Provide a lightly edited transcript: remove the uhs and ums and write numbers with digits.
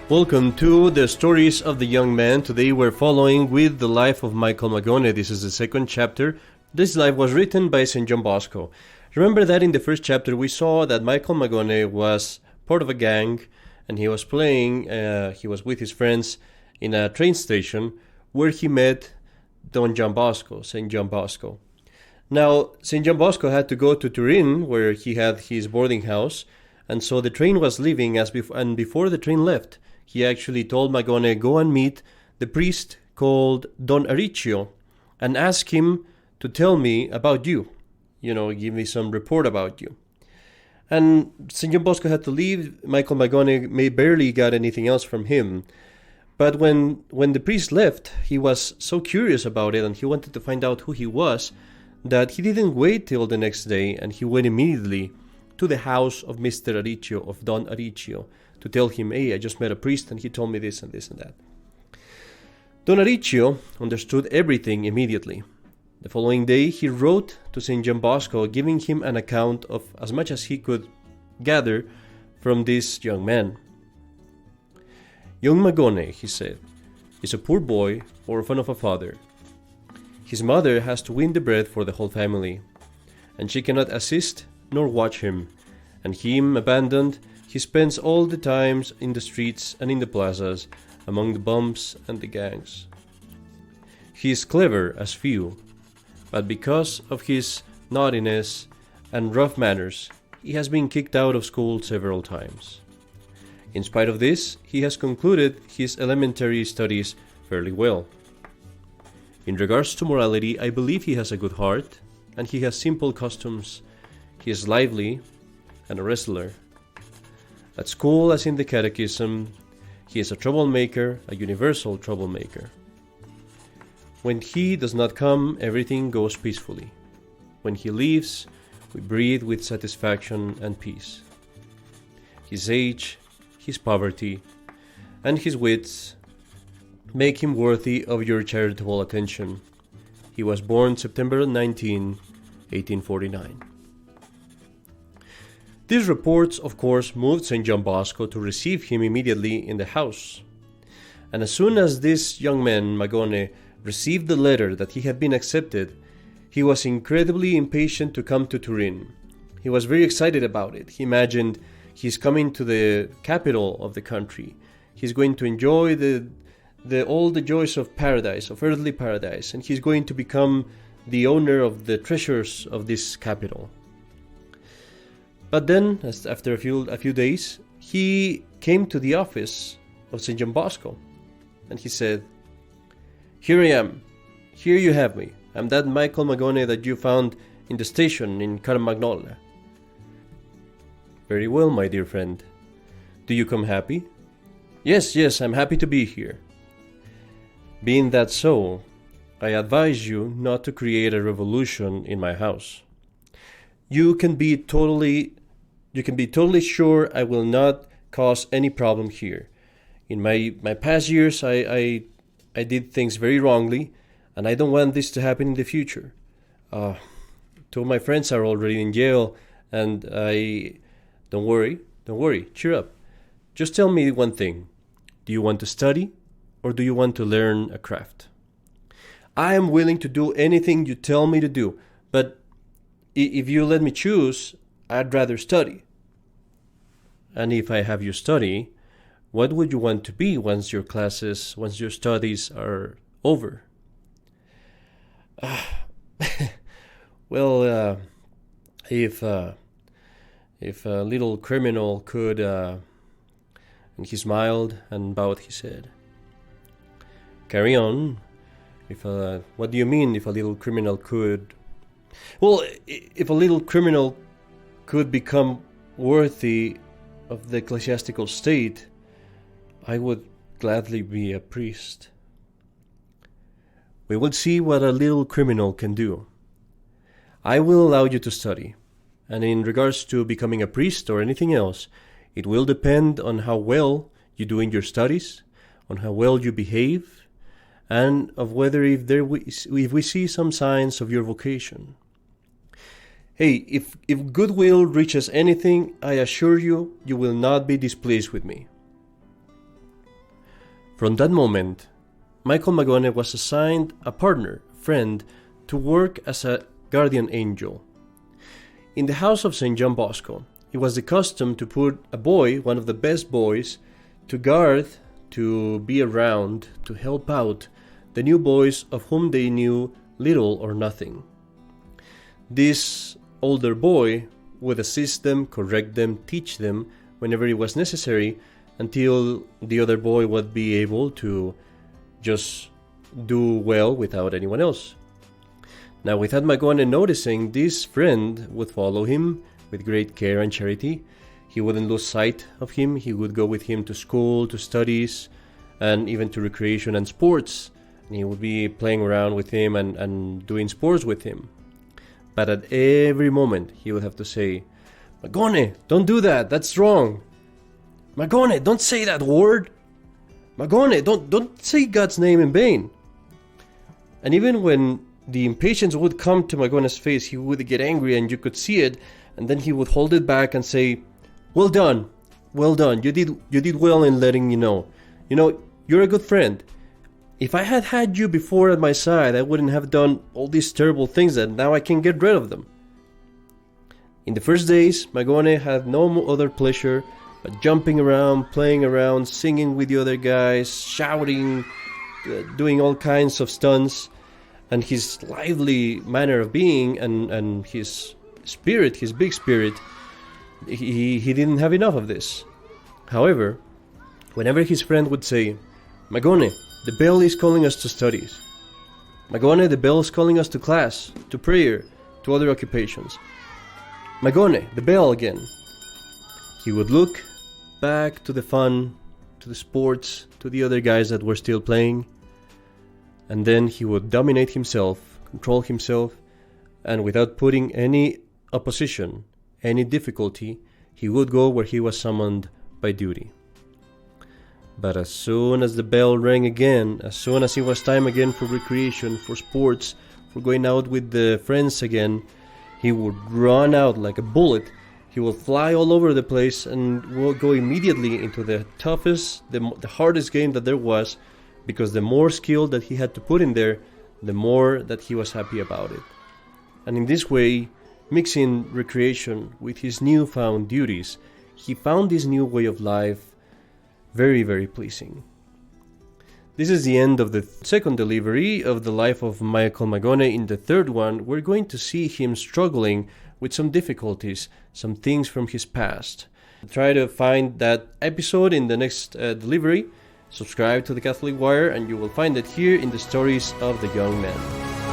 Welcome to the Stories of the Young Man. Today we're following with the life of Michael Magone. This is the second chapter. This life was written by St. John Bosco. Remember that in the first chapter we saw that Michael Magone was part of a gang and he was with his friends in a train station where he met Don John Bosco, St. John Bosco. Now, St. John Bosco had to go to Turin where he had his boarding house, and so the train was leaving and before the train left, he actually told Magone, go and meet the priest called Don Ariccio and ask him to tell me about you. Give me some report about you. And St. John Bosco had to leave. Michael Magone barely got anything else from him. But when the priest left, he was so curious about it and he wanted to find out who he was that he didn't wait till the next day and he went immediately to the house of Mr. Ariccio, of Don Ariccio, to tell him, hey, I just met a priest and he told me this and this and that. Don Ariccio understood everything immediately. The following day, he wrote to St. John Bosco, giving him an account of as much as he could gather from this young man. Young Magone, he said, is a poor boy, orphan of a father. His mother has to win the bread for the whole family, and she cannot assist nor watch him, and him abandoned, he spends all the times in the streets and in the plazas, among the bumps and the gangs. He is clever as few, but because of his naughtiness and rough manners, he has been kicked out of school several times. In spite of this, he has concluded his elementary studies fairly well. In regards to morality, I believe he has a good heart, and he has simple customs. He is lively and a wrestler. At school, as in the catechism, he is a troublemaker, a universal troublemaker. When he does not come, everything goes peacefully. When he leaves, we breathe with satisfaction and peace. His age, his poverty, and his wits make him worthy of your charitable attention. He was born September 19, 1849. These reports, of course, moved St. John Bosco to receive him immediately in the house. And as soon as this young man, Magone, received the letter that he had been accepted, he was incredibly impatient to come to Turin. He was very excited about it. He imagined he's coming to the capital of the country. He's going to enjoy all the joys of paradise, of earthly paradise, and he's going to become the owner of the treasures of this capital. But then, after a few days, he came to the office of St. John Bosco, and he said, here I am. Here you have me. I'm that Michael Magone that you found in the station in Carmagnola. Very well, my dear friend. Do you come happy? Yes, I'm happy to be here. Being that so, I advise you not to create a revolution in my house. You can be totally sure I will not cause any problem here. In my past years, I did things very wrongly, and I don't want this to happen in the future. Two of my friends are already in jail, and don't worry, cheer up. Just tell me one thing. Do you want to study, or do you want to learn a craft? I am willing to do anything you tell me to do, but if you let me choose, I'd rather study. And if I have you study, what would you want to be once your studies are over? Well, if a little criminal could, and he smiled and bowed his head. Carry on. What do you mean if a little criminal could? Well, if a little criminal could become worthy of the ecclesiastical state, I would gladly be a priest. We will see what a little criminal can do. I will allow you to study, and in regards to becoming a priest or anything else, it will depend on how well you do in your studies, on how well you behave, and of whether if we see some signs of your vocation. Hey, if goodwill reaches anything, I assure you, you will not be displeased with me. From that moment, Michael Magone was assigned a partner, friend, to work as a guardian angel. In the house of St. John Bosco, it was the custom to put a boy, one of the best boys, to guard, to be around, to help out the new boys of whom they knew little or nothing. This older boy would assist them, correct them, teach them whenever it was necessary, until the other boy would be able to just do well without anyone else. Now, without Magone noticing, this friend would follow him with great care and charity. He wouldn't lose sight of him. He would go with him to school, to studies, and even to recreation and sports. And he would be playing around with him and doing sports with him. But at every moment, he would have to say, "Magone, don't do that. That's wrong. Magone, don't say that word. Magone, don't say God's name in vain." And even when the impatience would come to Magone's face, he would get angry and you could see it, and then he would hold it back and say, well done, you did well in letting me know. You're a good friend. If I had had you before at my side, I wouldn't have done all these terrible things that now I can get rid of them. In the first days, Magone had no other pleasure but jumping around, playing around, singing with the other guys, shouting, doing all kinds of stunts. And his lively manner of being and his spirit, his big spirit, he didn't have enough of this. However, whenever his friend would say, "Magone, the bell is calling us to studies. Magone, the bell is calling us to class, to prayer, to other occupations. Magone, the bell again," he would look back to the fun, to the sports, to the other guys that were still playing, and then he would dominate himself, control himself, and without putting any opposition, any difficulty, he would go where he was summoned by duty. But as soon as the bell rang again, as soon as it was time again for recreation, for sports, for going out with the friends again, he would run out like a bullet. He would fly all over the place and would go immediately into the toughest, the hardest game that there was, because the more skill that he had to put in there, the more that he was happy about it. And in this way, mixing recreation with his newfound duties, he found this new way of life very, very pleasing. This is the end of the second delivery of the life of Michael Magone. In the third one, we're going to see him struggling with some difficulties, some things from his past. Try to find that episode in the next delivery. Subscribe to the Catholic Wire and you will find it here in the Stories of the Young Men.